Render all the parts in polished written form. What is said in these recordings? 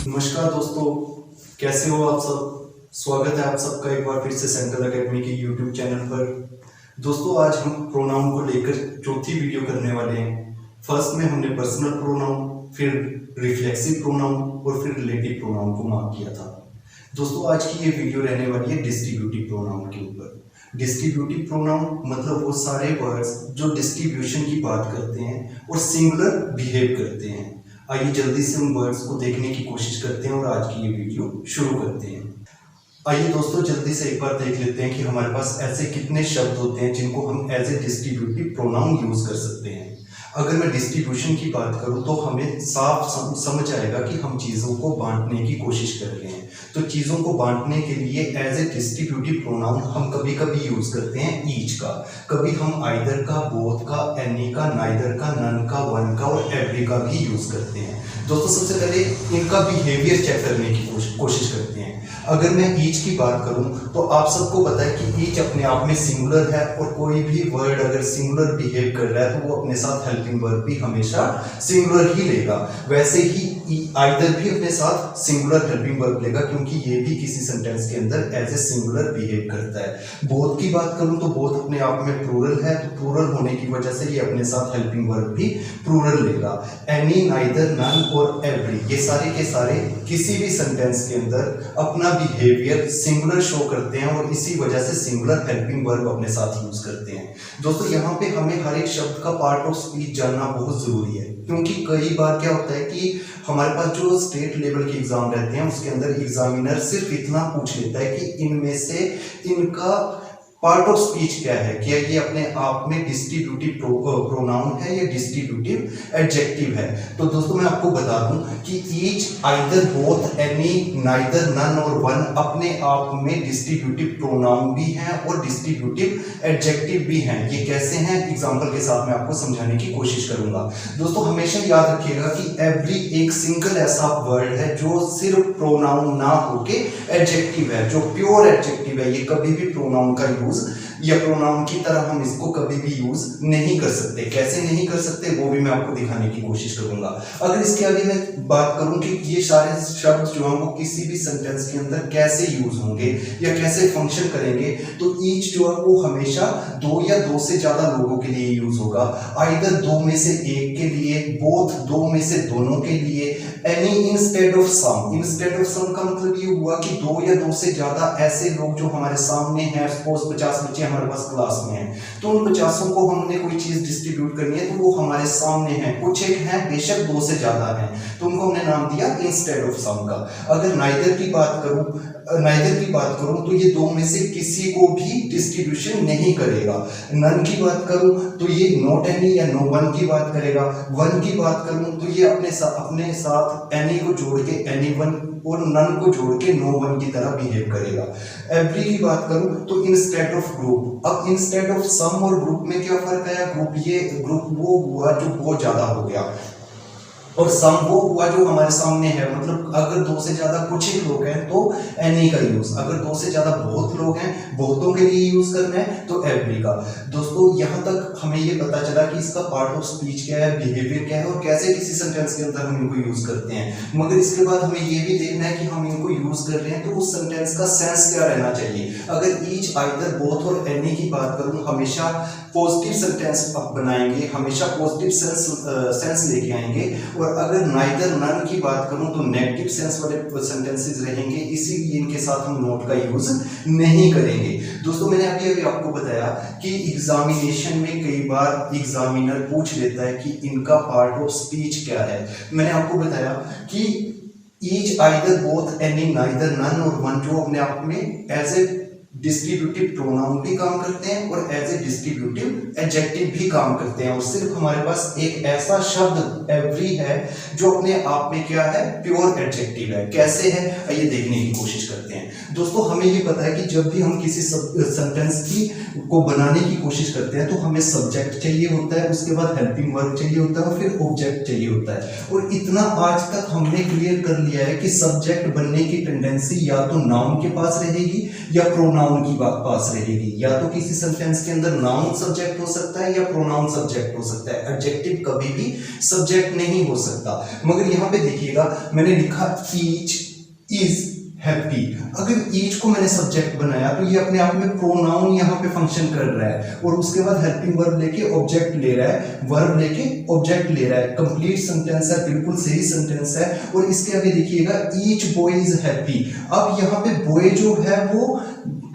नमस्कार दोस्तों, कैसे हो आप सब। स्वागत है आप सबका एक बार फिर से सेंट्रल एकेडमी के यूट्यूब चैनल पर। दोस्तों, आज हम प्रोनाउन को लेकर चौथी वीडियो करने वाले हैं। फर्स्ट में हमने पर्सनल प्रोनाउन, फिर रिफ्लेक्सिव प्रोनाउन और फिर रिलेटिव प्रोनाउन को मार्क किया था। दोस्तों, आज की ये वीडियो रहने वाली है डिस्ट्रीब्यूटिव प्रोनाउन के ऊपर। डिस्ट्रीब्यूटिव प्रोनाउन मतलब वो सारे वर्ड्स जो डिस्ट्रीब्यूशन की बात करते हैं और सिंगुलर बिहेव करते हैं। आइए जल्दी से उन वर्ड्स को देखने की कोशिश करते हैं और आज की ये वीडियो शुरू करते हैं। आइए दोस्तों, जल्दी से एक बार देख लेते हैं कि हमारे पास ऐसे कितने शब्द होते हैं जिनको हम as a distributive pronoun use कर सकते हैं। अगर मैं डिस्ट्रीब्यूशन की बात करूं तो हमें साफ समझ आएगा कि हम चीज़ों को बांटने की कोशिश कर रहे हैं। तो चीज़ों को बांटने के लिए एज ए डिस्ट्रीब्यूटिव प्रोनाउन हम कभी कभी यूज करते हैं ईच का, कभी हम आइदर का, बोथ का, एनी का, नाइदर का, नन का, वन का और एवरी का भी यूज करते हैं। दोस्तों, सबसे पहले इनका बिहेवियर चेक करने की कोशिश करते हैं। अगर मैं ईच की बात करूं तो आप सबको पता है कि ईच अपने आप में सिंगुलर है और कोई भी वर्ड अगर सिंगुलर बिहेव कर रहा है तो वो अपने साथ हेल्पिंग वर्ब भी हमेशा सिंगुलर ही लेगा। वैसे ही आइदर भी अपने साथ सिंगुलर हेल्पिंग वर्ब लेगा क्योंकि ये भी किसी सेंटेंस के अंदर एज ए सिंगुलर बिहेव करता है। बोथ की बात करूं तो बोथ अपने आप में प्लूरल है, तो प्लूरल होने की वजह से ये अपने साथ हेल्पिंग वर्ब भी प्लूरल लेगा। एनी, नाइदर, नन और एवरी ये सारे के सारे किसी भी सेंटेंस के अंदर अपना बिहेवियर सिंगुलर शो करते हैं और इसी वजह से सिंगुलर हेल्पिंग वर्ब अपने साथ यूज करते हैं। दोस्तों, यहाँ पे हमें हर एक शब्द का पार्ट ऑफ स्पीच जानना बहुत जरूरी है क्योंकि कई बार क्या होता है कि हमारे पास जो स्टेट लेवल के एग्जाम रहते हैं उसके अंदर एग्जामिनर सिर्फ इतना पूछ लेता है कि इनमें से इनका पार्ट ऑफ स्पीच क्या है, क्या ये अपने आप में डिस्ट्रीब्यूटिव प्रोनाउन है या डिस्ट्रीब्यूटिव एडजेक्टिव है। तो दोस्तों, मैं आपको बता दूं कि each, either, both, any, neither, none और वन अपने आप में डिस्ट्रीब्यूटिव प्रोनाउन भी हैं और डिस्ट्रीब्यूटिव एडजेक्टिव भी हैं। ये कैसे हैं, एग्जांपल के साथ मैं आपको समझाने की कोशिश करूंगा। दोस्तों, हमेशा याद रखिएगा कि एवरी एक सिंगल ऐसा वर्ड है जो सिर्फ प्रोनाउन ना होके एडजेक्टिव है, जो प्योर एडजेक्टिव है। ये कभी भी प्रोनाउन का यूज या प्रोनाउन की तरह हम इसको कभी भी यूज नहीं कर सकते। कैसे नहीं कर सकते वो भी मैं आपको दिखाने की कोशिश करूंगा। अगर इसके आगे मैं बात करूं कि ये सारे शब्द जो हैं वो किसी भी सेंटेंस के अंदर कैसे यूज होंगे या कैसे फंक्शन करेंगे, तो ईच जो है वो हमेशा दो या दो से ज्यादा लोगों के लिए यूज होगा, आइदर दो में से एक के लिए, बोथ दो में से दोनों के लिए, any instead of sum. Instead of sum का मतलब ये हुआ कि दो या दो से ज्यादा ऐसे लोग जो हमारे सामने हैं, सपोज 50 बच्चे हमारे पास क्लास में हैं, तो उन 50 को हमने कोई चीज डिस्ट्रीब्यूट करनी है तो वो हमारे सामने हैं, कुछ एक हैं, बेशक दो से ज्यादा हैं, तो उनको हमने नाम दिया इंस्टेड ऑफ सम का। अगर नाइदर की बात करूं तो ये दो में से किसी को भी डिस्ट्रीब्यूशन नहीं करेगा। नन की बात करूं तो ये नॉट एनी या नो वन की बात करेगा। वन की बात करूं तो ये अपने साथ एनी को जोड़ के एनी वन और नन को जोड़ के नो वन की तरह बिहेव करेगा। एवरी की बात करूं तो इंस्टेड ऑफ ग्रुप। अब इंस्टेड ऑफ सम और ग्रुप में क्या फर्क है, ग्रुप वो हुआ जो बहुत ज्यादा हो गया और सम वो हुआ जो हमारे सामने है। मतलब अगर दो से ज्यादा कुछ ही लोग हैं तो एनी का यूज, अगर दो से ज्यादा बहुत लोग हैं, बहुतों के लिए यूज करना है तो एवरी का। दोस्तों, यहाँ तक हमें ये पता चला कि इसका पार्ट ऑफ स्पीच क्या है, बिहेवियर क्या है और कैसे किसी सेंटेंस के अंदर हम इनको यूज करते हैं। मगर इसके बाद हमें ये भी देखना है कि हम इनको यूज कर रहे हैं तो उस सेंटेंस का सेंस क्या रहना चाहिए। अगर ईच, आइदर, बोथ और एनी की बात करूं, हमेशा पॉजिटिव सेंटेंस बनाएंगे, हमेशा पॉजिटिव सेंस लेके आएंगे। और अगर नाइदर, नन की बात करूं तो नेगेटिव सेंस वाले सेंटेंसेस रहेंगे, इसीलिए इनके साथ हम नोट का यूज नहीं करेंगे। दोस्तों, मैंने अभी आपको बताया कि एग्जामिनेशन में कई बार एग्जामिनर पूछ लेता है कि इनका पार्ट ऑफ स्पीच क्या है। मैंने आपको बताया कि each, either, both, any, neither, none और वन जो अपने आप में एज ए डिस्ट्रीब्यूटिव प्रोनाउन भी काम करते हैं और एज ए डिस्ट्रीब्यूटिव एडजेक्टिव भी काम करते हैं। और सिर्फ हमारे पास एक ऐसा शब्द एवरी है जो अपने आप में क्या है, प्योर एडजेक्टिव है। कैसे है, आइए देखने की कोशिश करते हैं। दोस्तों हमें ये पता है कि जब भी हम किसी सेंटेंस की को बनाने की कोशिश करते हैं तो हमें सब्जेक्ट चाहिए होता है, उसके बाद हेल्पिंग वर्ब चाहिए होता है और फिर ऑब्जेक्ट चाहिए होता है। और इतना आज तक हमने क्लियर कर लिया है कि सब्जेक्ट बनने की टेंडेंसी या तो नाउन के पास रहेगी या प्रोनाउन की पास रहेगी। या तो किसी सेंटेंस के अंदर नाउन सब्जेक्ट हो सकता है या प्रोनाउन सब्जेक्ट हो सकता है। एडजेक्टिव कभी भी सब्जेक्ट नहीं हो सकता। मगर यहाँ पे देखिएगा मैंने लिखा ईच इज हैप्पी। अगर ईच को मैंने सब्जेक्ट बनाया तो ये अपने आप में प्रोनाउन यहाँ पे फंक्शन कर रहा है और उसके बाद हेल्पिंग वर्ब लेके ऑब्जेक्ट ले रहा है, वर्ब लेके ऑब्जेक्ट ले रहा है। कंप्लीट सेंटेंस है, बिल्कुल सही सेंटेंस है। और इसके आगे देखिएगा ईच बॉय इज हैप्पी। अब यहाँ पे बॉय जो है वो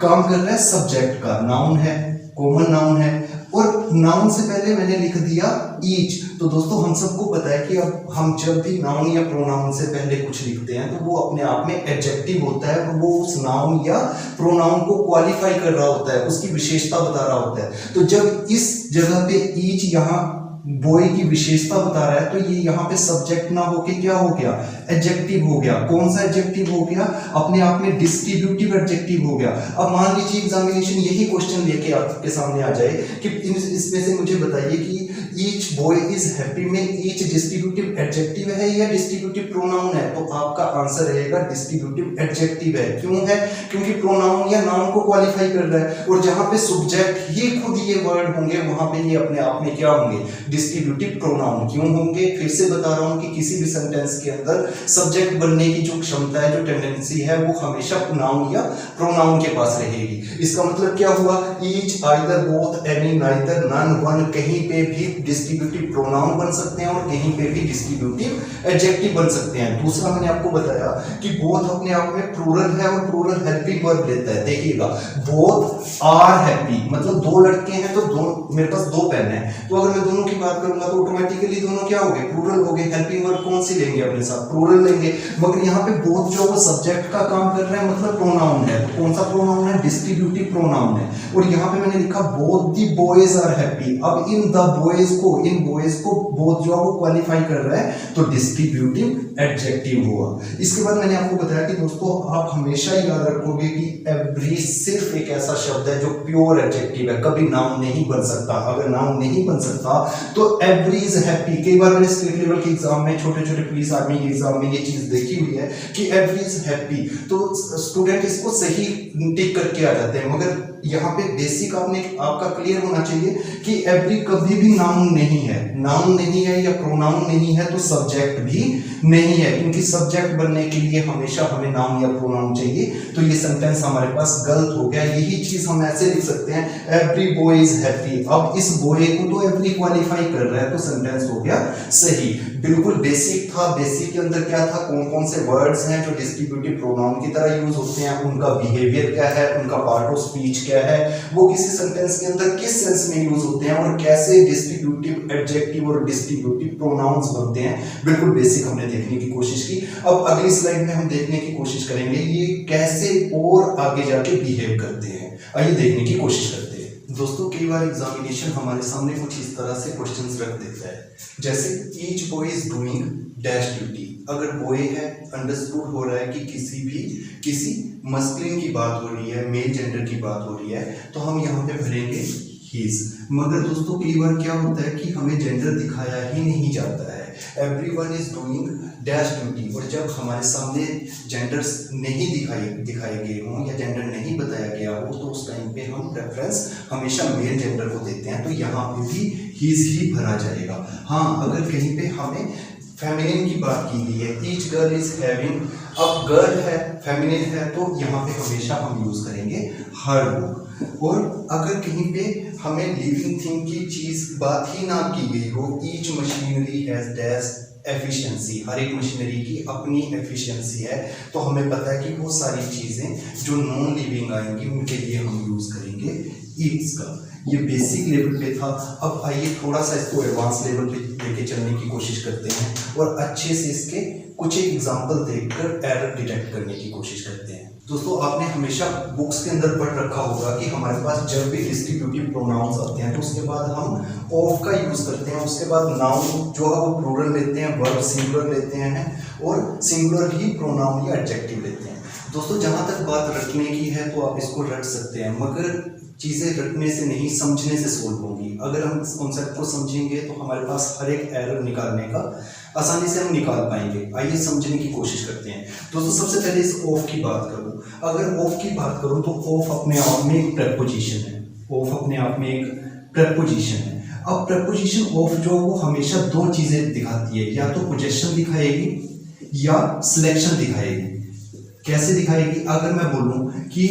काम कर रहा है सब्जेक्ट का, नाउन है, कॉमन नाउन है और नाउन से पहले मैंने लिख दिया ईच। तो दोस्तों हम सबको पता है कि अब हम जब भी नाउन या प्रोनाउन से पहले कुछ लिखते हैं तो वो अपने आप में एडजेक्टिव होता है और वो उस नाउन या प्रोनाउन को क्वालिफाई कर रहा होता है, उसकी विशेषता बता रहा होता है। तो जब इस जगह पे ईच यहाँ बॉय की विशेषता बता रहा है तो ये यहाँ पे सब्जेक्ट ना होके क्या हो गया, एडजेक्टिव हो गया। कौन सा एडजेक्टिव हो गया, अपने आप में डिस्ट्रीब्यूटिव एडजेक्टिव हो गया। अब मान लीजिए एग्जामिनेशन यही क्वेश्चन लेके आपके सामने आ जाए कि इसमें से मुझे बताइए कि ईच बॉय इज हैप्पी में ईच डिस्ट्रीब्यूटिव एडजेक्टिव है या डिस्ट्रीब्यूटिव प्रोनाउन है, तो आपका आंसर रहेगा डिस्ट्रीब्यूटिव एडजेक्टिव है। क्यों है, क्योंकि प्रोनाउन या नाउन को क्वालिफाई कर रहा है और जहां पे सब्जेक्ट ही खुद ये वर्ड होंगे वहां पे ये अपने आप में क्या होंगे, डिस्ट्रीब्यूटिव प्रोनाउन। क्यों होंगे, फिर से बता रहा हूं कि किसी भी सेंटेंस के अंदर सब्जेक्ट बनने की जो क्षमता है, जो टेंडेंसी है, वो हमेशा नाउन या प्रोनाउन के पास रहेगी। इसका मतलब क्या हुआ, each, either, both, any, neither, none, one, कहीं पे भी डिस्ट्रीब्यूटिव प्रोनाउन बन सकते हैं और कहीं पे भी डिस्ट्रीब्यूटिव एडजेक्टिव बन सकते हैं। दूसरा मैंने आपको बताया कि बोथ अपने आप में प्लूरल है और प्लूरल हेल्पिंग वर्ब लेता है। देखिएगा बोथ आर हैप्पी, मतलब दो लड़के हैं तो दो, मेरे पास दो पेन है, तो अगर मैं दोनों की बात करूंगा तो ऑटोमेटिकली दोनों क्या हो गए, प्लूरल हो गए। हेल्पिंग वर्ब कौन सी लेंगे अपने साथ, प्लूरल लेंगे। मगर यहाँ पे बोथ जो वो सब्जेक्ट का काम कर रहा है, मतलब प्रोनाउन है। तो कौन सा प्रोनाउन है, डिस्ट्रीब्यूटिव प्रोनाउन है। और यहाँ पे मैंने लिखा both the boys are happy. अब इन द बॉयज को, इन बॉयज को बोथ जो है वो क्वालिफाई कर रहा है तो डिस्ट्रीब्यूटिव एडजेक्टिव हुआ। इसके बाद मैंने आपको बताया कि दोस्तों आप हमेशा याद रखोगे कि एवरी सिर्फ एक ऐसा शब्द है जो प्योर एडजेक्टिव है, कभी नाउन नहीं बन सकता। अगर नाउन नहीं बन सकता तो एवरी इज हैप्पी। कई बार मैंने स्टेट लेवल के एग्जाम में, छोटे छोटे पुलिस आर्मी के एग्जाम में ये चीज देखी हुई है कि एवरी इज हैप्पी, तो स्टूडेंट इसको सही टिक करके आ जाते हैं। मगर यहाँ पे बेसिक आपका क्लियर होना चाहिए कि एवरी कभी भी नाउन नहीं है। नाउन नहीं है या प्रोनाउन नहीं है तो सब्जेक्ट भी नहीं है, क्योंकि सब्जेक्ट बनने के लिए हमेशा हमें नाउन या प्रोनाउन चाहिए। तो ये सेंटेंस हमारे पास गलत हो गया। यही चीज हम ऐसे लिख सकते हैं, एवरी बॉय इज हैप्पी। अब इस बॉय को तो एवरी क्वालिफाई कर रहा है तो सेंटेंस हो गया सही। बिल्कुल बेसिक था। बेसिक के अंदर क्या था, कौन कौन से वर्ड्स हैं जो डिस्ट्रीब्यूटिव प्रोनाउन की तरह यूज होते हैं, उनका बिहेवियर क्या है, उनका पार्ट ऑफ स्पीच क्या है, वो किसी सेंटेंस के अंदर किस सेंस में यूज होते हैं और कैसे डिस्ट्रीब्यूटिव एडजेक्टिव और डिस्ट्रीब्यूटिव प्रोनाउंस बनते हैं। बिल्कुल बेसिक हमने देखने की कोशिश की। अब अगली स्लाइड में हम देखने की कोशिश करेंगे ये कैसे और आगे जाके बिहेव करते हैं। आइए देखने की कोशिश करते हैं। दोस्तों कई बार एग्जामिनेशन हमारे सामने कुछ इस तरह से क्वेश्चंस रख देता है, जैसे each boy is doing dash duty. अगर बॉय है, अंडरस्टूड हो रहा है कि किसी मस्कुलिन की बात हो रही है, मेल जेंडर की बात हो रही है, तो हम यहाँ पे भरेंगे हीज। मगर दोस्तों कई बार क्या होता है कि हमें जेंडर दिखाया ही नहीं जाता है। Everyone is doing dash duty, और जब हमारे सामने जेंडर्स नहीं दिखाए गए हों या जेंडर नहीं बताया गया हो तो उस टाइम पे हम रेफरेंस हमेशा मेल जेंडर को देते हैं, तो यहाँ पे भी हीज ही भरा जाएगा। हाँ, अगर कहीं पे हमें फेमिनिन की बात की गई है, ईच गर्ल इज हैविंग, अब गर्ल है, फेमिनिन है, तो यहाँ पे हमेशा हम यूज करेंगे हर बुक। और अगर कहीं पे हमें लिविंग थिंग की चीज बात ही ना की गई हो, each machinery has dash efficiency, हर एक मशीनरी की अपनी एफिशिएंसी है, तो हमें पता है कि वो सारी चीजें जो नॉन लिविंग आएंगी उनके लिए हम यूज करेंगे ईच का। ये बेसिक लेवल पे था। अब आइए थोड़ा सा इसको एडवांस लेवल पे लेके चलने की कोशिश करते हैं और अच्छे से इसके कुछ एक एग्जाम्पल देखकर एरर डिटेक्ट करने की कोशिश करते हैं। दोस्तों आपने हमेशा बुक्स के अंदर पढ़ रखा होगा कि हमारे पास जब भी डिस्ट्रीब्यूटिव प्रोनाउंस आते हैं तो उसके बाद हम ऑफ का यूज करते हैं, उसके बाद नाउन जो है वो प्लूरल लेते हैं, वर्ब सिंगुलर लेते हैं और सिंगुलर ही प्रोनाउन या एडजेक्टिव लेते हैं। दोस्तों जहाँ तक बात रटने की है तो आप इसको रट सकते हैं, मगर चीज़ें रटने से नहीं समझने से सोल्व होंगी। अगर हम इस कॉन्सेप्ट को समझेंगे तो हमारे पास हर एक एरर निकालने का आसानी से हम निकाल पाएंगे। आइए समझने की कोशिश करते हैं। दोस्तों सबसे पहले इस ऑफ की बात करूं, अगर ऑफ की बात करूं तो ऑफ अपने आप में एक प्रेपोजिशन है। ऑफ अपने आप में एक प्रेपोजिशन है। अब प्रेपोजिशन ऑफ जो वो हमेशा दो चीजें दिखाती है, या तो पोजेशन दिखाएगी या सिलेक्शन दिखाएगी। कैसे दिखाएगी? अगर मैं बोलूं कि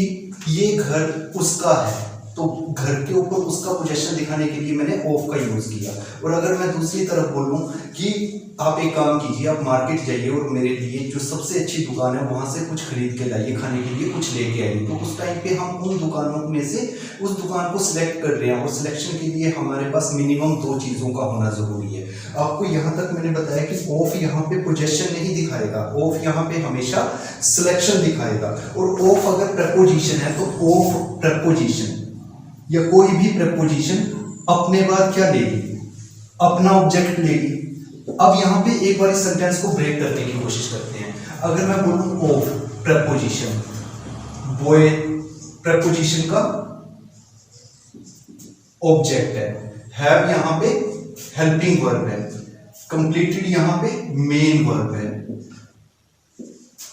ये घर उसका है तो घर के ऊपर उसका पोजेशन दिखाने के लिए मैंने ऑफ का यूज किया। और अगर मैं दूसरी तरफ बोलूं कि आप एक काम कीजिए, आप मार्केट जाइए और मेरे लिए जो सबसे अच्छी दुकान है वहां से कुछ खरीद के लाइए, खाने के लिए कुछ लेके आइए, तो उस टाइम पे हम उन दुकानों में से उस दुकान को सिलेक्ट कर रहे हैं। और सिलेक्शन के लिए हमारे पास मिनिमम दो चीजों का होना जरूरी है। आपको यहाँ तक मैंने बताया कि ऑफ यहाँ पे पोजेशन नहीं दिखाएगा, ऑफ यहाँ पे हमेशा सिलेक्शन दिखाएगा। और ऑफ अगर प्रेपोजिशन है तो ऑफ प्रेपोजिशन या कोई भी प्रेपोजिशन अपने बाद क्या लेगी? अपना ऑब्जेक्ट लेगी। अब यहां पे एक बार इस सेंटेंस को ब्रेक करने की कोशिश करते हैं। अगर मैं बोलूं ऑफ प्रेपोजिशन, बॉय प्रेपोजिशन का ऑब्जेक्ट है, हैव यहां पे हेल्पिंग वर्ब है, कंप्लीटेड यहां पे मेन वर्ब है,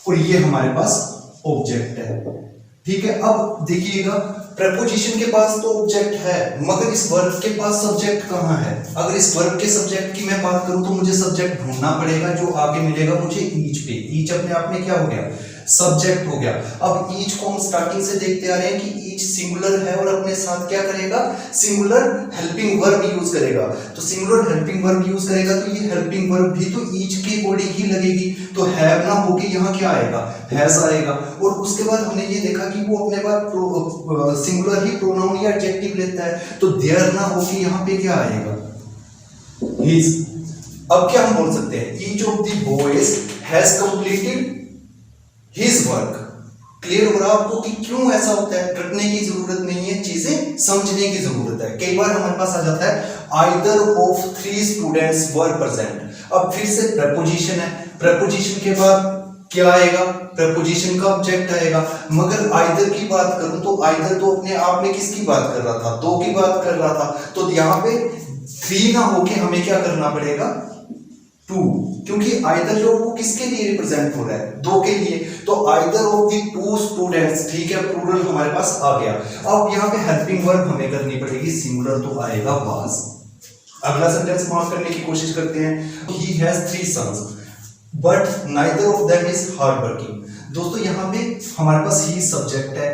और ये हमारे पास ऑब्जेक्ट है। ठीक है, अब देखिएगा प्रेपोजिशन के पास तो ऑब्जेक्ट है, मगर इस वर्ब के पास सब्जेक्ट कहां है? अगर इस वर्ब के सब्जेक्ट की मैं बात करूं तो मुझे सब्जेक्ट ढूंढना पड़ेगा, जो आगे मिलेगा मुझे ईच पे। ईच अपने आप में क्या हो गया? सब्जेक्ट हो गया। अब ईच को हम स्टार्टिंग से देखते आ रहे हैं कि ईच सिंगुलर है और अपने साथ क्या करेगा? सिंगुलर हेल्पिंग वर्ब यूज करेगा। तो सिंगुलर हेल्पिंग वर्ब यूज करेगा तो ये हेल्पिंग वर्ब भी तो ईच के अकॉर्डिंग ही लगेगी। तो हैव ना होके यहाँ क्या आएगा? हैज आएगा। और उसके बाद हमने ये देखा कि वो अपने बाद सिंगुलर ही प्रोनाउन या एडजेक्टिव लेता है, तो देयर ना होके यहाँ पे क्या आएगा? हिज। अब क्या हम बोल सकते हैं? Each of the boys has completed his work. Clear हो रहा आपको कि क्यों ऐसा होता है? रटने की जरूरत नहीं है, चीजें समझने की जरूरत है। कई बार हमारे पास आ जाता है either of 3 students were present. अब फिर से प्रेपोजिशन है, प्रेपोजिशन के बाद क्या आएगा? प्रेपोजिशन का ऑब्जेक्ट आएगा। मगर आइदर की बात करूं तो आइदर तो अपने आप में किसकी बात कर रहा था? दो की बात कर रहा था। तो यहां पे 3 ना होके हमें क्या करना पड़ेगा? 2, क्योंकि आइदर जो वो किसके लिए रिप्रेजेंट हो रहा है? दो के लिए। तो आइदर ऑफ द 2 स्टूडेंट्स, ठीक है, प्लूरल हमारे पास आ गया। अब यहाँ पे हेल्पिंग वर्ब हमें करनी पड़ेगी, सिंगुलर तो आएगा वाज। अगला सेंटेंस मार्क करने की कोशिश करते हैं। He has 3 sons but neither of them is hard working. दोस्तों यहाँ पे हमारे पास ही सब्जेक्ट है,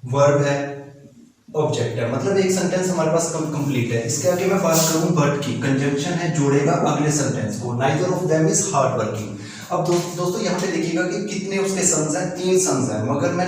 वर्ब है, ऑब्जेक्ट है, मतलब एक सेंटेंस हमारे पास कंप्लीट है। इसके आगे मैं बात करूं बट की, कंजंक्शन है, जोड़ेगा अगले सेंटेंस को। Neither of them is hard working. अब दोस्तों यहाँ पे देखिएगा कि कितने उसके सन्स हैं? 3 सन्स हैं। मगर मैं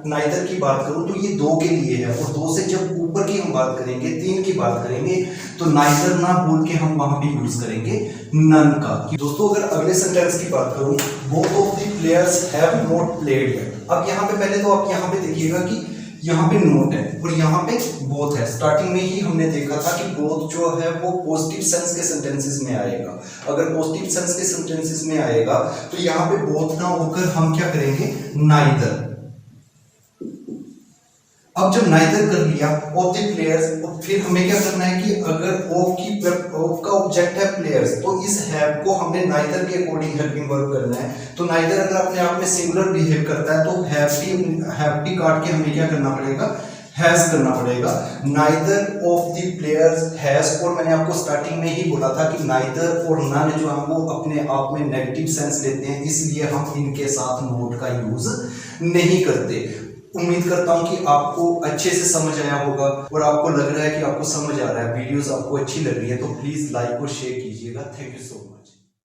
नाइदर की बात करूं तो ये 2 के लिए है, और 2 से जब ऊपर की हम बात करेंगे, 3 की बात करेंगे, तो नाइदर ना बोल के हम वहां पे यूज करेंगे नन का। दोस्तों अगर अगले सेंटेंस की बात करूं, both of the players have not played yet. अब यहाँ पे पहले तो आप यहाँ पे देखिएगा कि यहाँ पे नोट है और यहाँ पे बोथ है। स्टार्टिंग में ही हमने देखा था कि बोथ जो है वो पॉजिटिव सेंस के सेंटेंसेस में आएगा। अगर पॉजिटिव सेंस के सेंटेंसेस में आएगा तो यहाँ पे बोथ ना होकर हम क्या करेंगे? नाइदर। अब जब नाइदर कर लिया ऑफ द प्लेयर्स, तो फिर हमें क्या करना है कि अगर ऑफ का ऑब्जेक्ट है प्लेयर्स, तो इस हैव को हमने नाइदर के अकॉर्डिंग हेल्पिंग वर्ब करना है। तो नाइदर अगर अपने आप में सिंगुलर बिहेव करता है तो हैव भी काट के हमें क्या करना पड़ेगा? हैज करना पड़ेगा। Neither of the players has, और मैंने आपको स्टार्टिंग में ही बोला था कि नाइदर और नन जो हम वो अपने आप में नेगेटिव सेंस लेते हैं, इसलिए हम इनके साथ नोट का यूज नहीं करते। उम्मीद करता हूं कि आपको अच्छे से समझ आया होगा, और आपको लग रहा है कि आपको समझ आ रहा है, वीडियोस आपको अच्छी लग रही है, तो प्लीज लाइक और शेयर कीजिएगा। Thank you so much.